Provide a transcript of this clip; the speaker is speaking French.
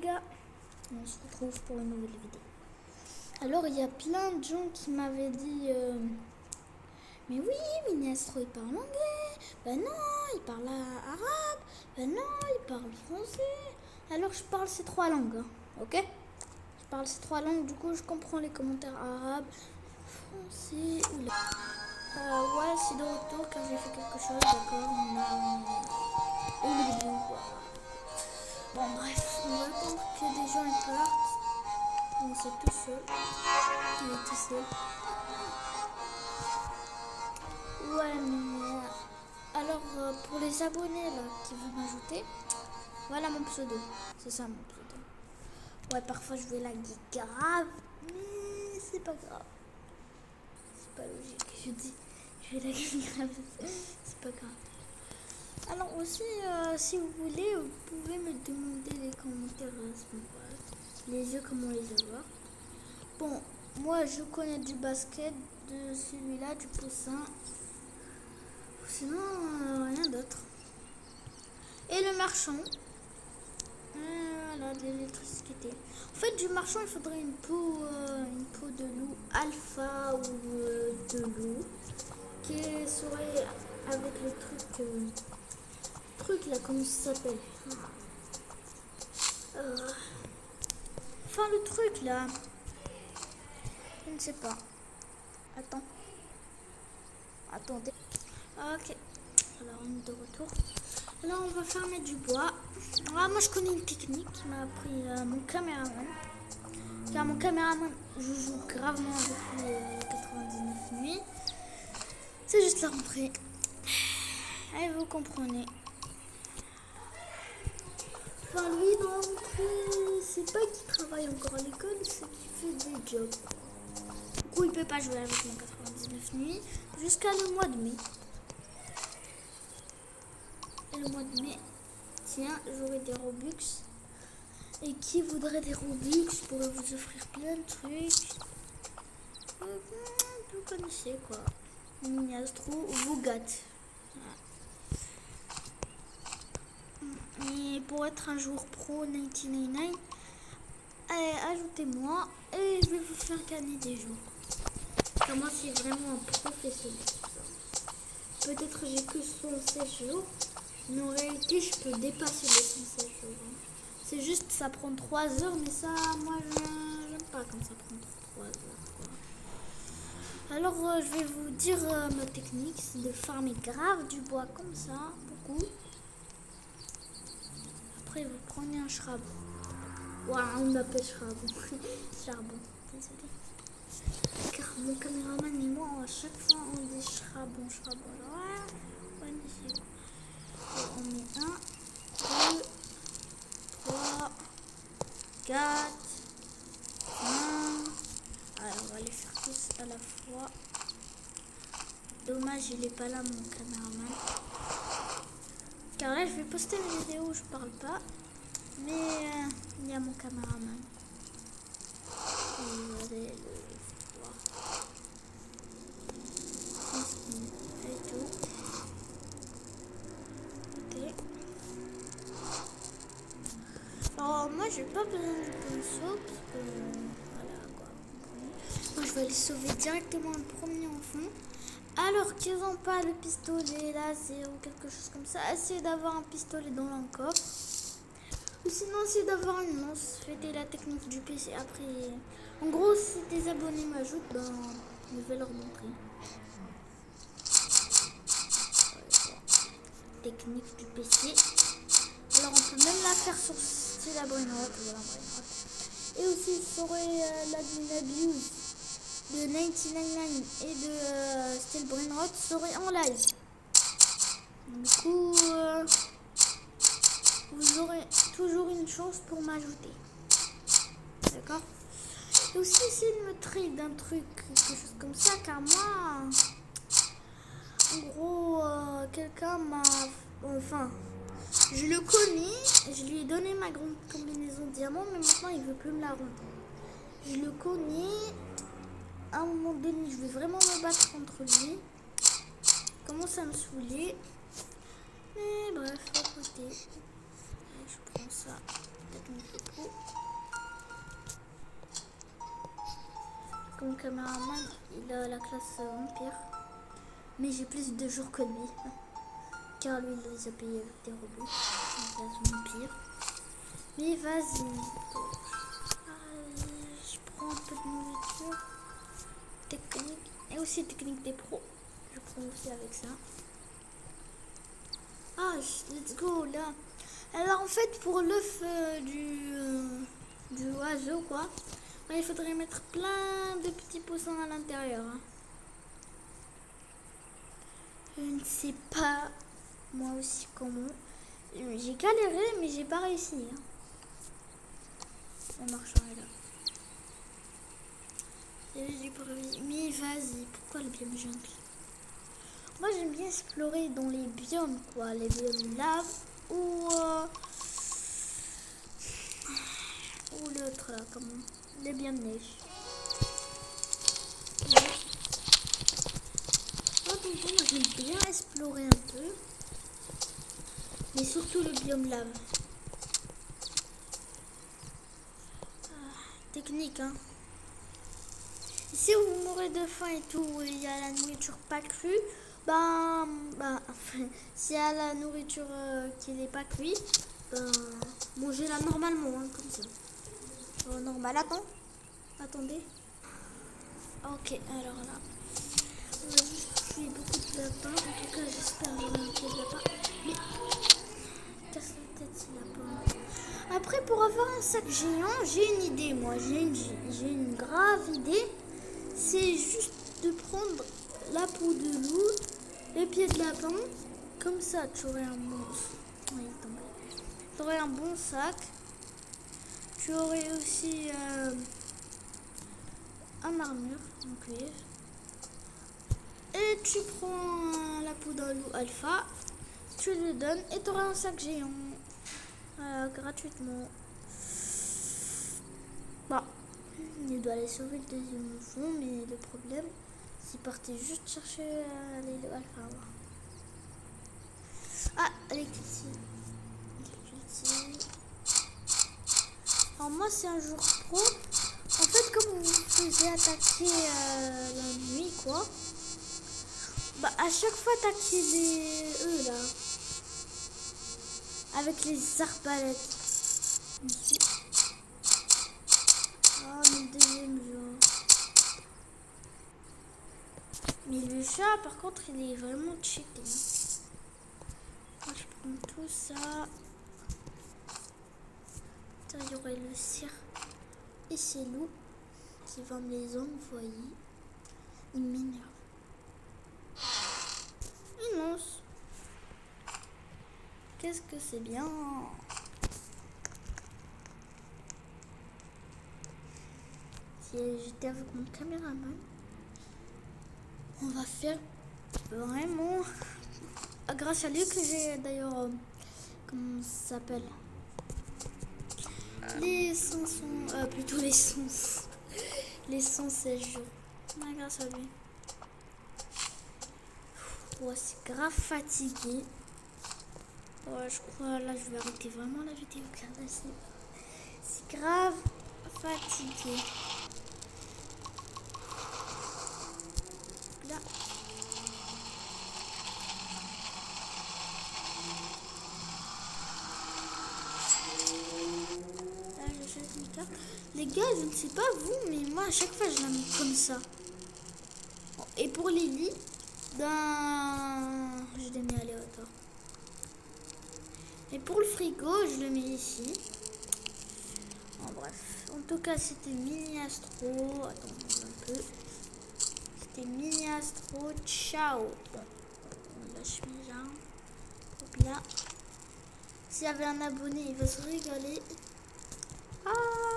gars, on se retrouve pour une nouvelle vidéo. Alors il y a plein de gens qui m'avaient dit mais oui, Minestro il parle anglais, ben non, il parle arabe, ben non, il parle français. Alors je parle ces trois langues, ok? Je parle ces trois langues, du coup je comprends les commentaires arabes, français ou là. Ouais, c'est de retour car j'ai fait quelque chose, d'accord, on est au milieu, voilà. Bon bref, on va attendre que des gens ils partent. Bon, c'est tout seul. Il est tout seul. Ouais, mais alors pour les abonnés là qui veulent m'ajouter, voilà mon pseudo. C'est ça mon pseudo. Ouais, parfois je vais laguer grave, mais c'est pas grave. C'est pas logique. Je dis, je vais laguer grave. C'est pas grave. Alors aussi, si vous voulez, vous pouvez me demander les commentaires à ce moment-là. Les yeux, comment les avoir. Bon, moi je connais du basket, de celui-là, du poussin. Sinon, rien d'autre. Et le marchand. Voilà, de l'électricité. En fait, du marchand, il faudrait une peau de loup alpha ou de loup qui serait avec le truc là, comment ça s'appelle? Enfin, le truc là. Je ne sais pas. Attendez. Ok. Alors, on est de retour. Là, on va fermer du bois. Alors, moi, je connais une technique qui m'a appris mon caméraman. Car mon caméraman, je joue gravement depuis 99 nuits. C'est juste la rentrée. Et vous comprenez. Enfin, lui, dans la rentrée, c'est pas qu'il travaille encore à l'école, c'est qu'il fait des jobs. Du coup, il peut pas jouer avec mon 99 nuits jusqu'à le mois de mai. Et le mois de mai, tiens, j'aurai des Robux. Et qui voudrait des Robux, je pourrais vous offrir plein de trucs. Vous connaissez quoi. Miniastro, vous gâte. Et pour être un joueur pro 99, ajoutez-moi et je vais vous faire gagner des jours. Car moi, c'est vraiment un professionnel. Peut-être j'ai que 116 jours, mais en réalité, je peux dépasser les 116 jours. C'est juste, ça prend 3 heures, mais ça, moi, j'aime pas quand ça prend 3 heures. Quoi. Alors, je vais vous dire ma technique, c'est de farmer grave du bois comme ça, beaucoup. Après, vous prenez un charbon. Waouh, on m'appelle charbon. Charbon, désolé. Car mon caméraman et moi, à chaque fois, on dit charbon. Ouais, magnifique. On met 1, 2, 3, 4, 5. Alors, on va les faire tous à la fois. Dommage, il est pas là, mon caméraman. Car là, je vais poster une vidéo où je parle pas. Mais il y a mon caméraman. Vous allez le voir. Et tout. Ok. Alors, moi, j'ai pas besoin de pinceau parce que voilà quoi. Moi, je vais les sauver directement le premier enfant. Alors qu'ils n'ont pas le pistolet laser ou quelque chose comme ça, essayez d'avoir un pistolet dans le coffre. Ou sinon, essayez d'avoir une lance. Faites la technique du PC. Après, en gros, si des abonnés m'ajoutent, ben, je vais leur montrer. Technique du PC. Alors, on peut même la faire sur la brainrot. Voilà, brainrot. Et aussi, vous aurez l'admin abuse de 99 et de Steel Brainrot serait en live. Du coup, vous aurez toujours une chance pour m'ajouter. D'accord? Et aussi, essayez de me trade d'un truc, quelque chose comme ça, car moi, en gros, quelqu'un m'a... Enfin, je le connais, je lui ai donné ma grande combinaison diamant, mais maintenant, il veut plus me la rendre. Je le connais... À un moment donné, je vais vraiment me battre contre lui. Commence à me saouler. Mais bref, à côté. Je prends ça. Peut-être mon coco. Comme caméraman, il a la classe vampire. Mais j'ai plus de jours que lui. Car lui, il les a payés avec des robots. La classe vampire. Mais vas-y. Je prends un peu de nourriture. Technique. Et aussi technique des pros. Je prends aussi avec ça. Ah, let's go là. Alors en fait, pour l'œuf du oiseau, quoi, il faudrait mettre plein de petits poussins à l'intérieur. Hein. Je ne sais pas, moi aussi, comment. J'ai galéré, mais j'ai pas réussi. Hein. Le marchand est là. Mais vas-y, pourquoi le biome jungle? Moi, j'aime bien explorer dans les biomes, quoi. Les biomes lave ou l'autre, là, comme les biomes neige. Moi, j'aime bien explorer un peu. Mais surtout le biome lave. Technique, hein. Si vous mourrez de faim et tout, il y a la nourriture pas crue, s'il y a la nourriture qui n'est pas cuite, mangez-la normalement, hein, comme ça. Normal, attendez. Ok, alors là, on va juste tuer beaucoup de lapins. En tout cas, j'espère que j'aurai un pied de lapin. Mais, casse la tête, ce lapin. Après, pour avoir un sac géant, j'ai une idée, moi. J'ai une grave idée. C'est juste de prendre la peau de loup, les pieds de lapin. Comme ça, tu aurais un bon... Oui, tu aurais un bon sac. Tu aurais aussi un armure en cuivre. Et tu prends la peau d'un loup alpha, tu le donnes et tu auras un sac géant. Voilà, gratuitement. Bon, il doit aller sauver le deuxième fond, mais le problème, c'est parti juste chercher les loups alpha. Ah, l'électricité. Alors moi, c'est un jour pro. En fait, comme vous vous faisiez attaquer la nuit, quoi. À chaque fois, attaquez eux là. Avec les arbalètes. Ici. Oh, le deuxième jour. Mais le chat, par contre, il est vraiment cheaté. Moi, je prends tout ça. Il y aurait le cire et ces loups qui vont me les envoyer. Il m'énerve. Immense. Qu'est-ce que c'est bien. Si j'étais avec mon caméraman, on va faire vraiment... Grâce à lui que j'ai d'ailleurs... comment ça s'appelle? Les 500... plutôt les 100... les 116 jours. Grâce à lui. Ouais, c'est grave fatigué. Ouais, je crois là je vais arrêter vraiment la vidéo car là c'est grave fatigué. Là. Là je jette une carte. Les gars, je ne sais pas vous, mais moi à chaque fois je la mets comme ça. Bon, et pour les lits, je les mets à hauteur. Et pour le frigo, je le mets ici. Bon, bref. En tout cas, c'était Mini Astro. Attends un peu. C'était Mini Astro. Ciao. Bon, on lâche déjà. Hop là. S'il y avait un abonné, il va se régaler. Ah!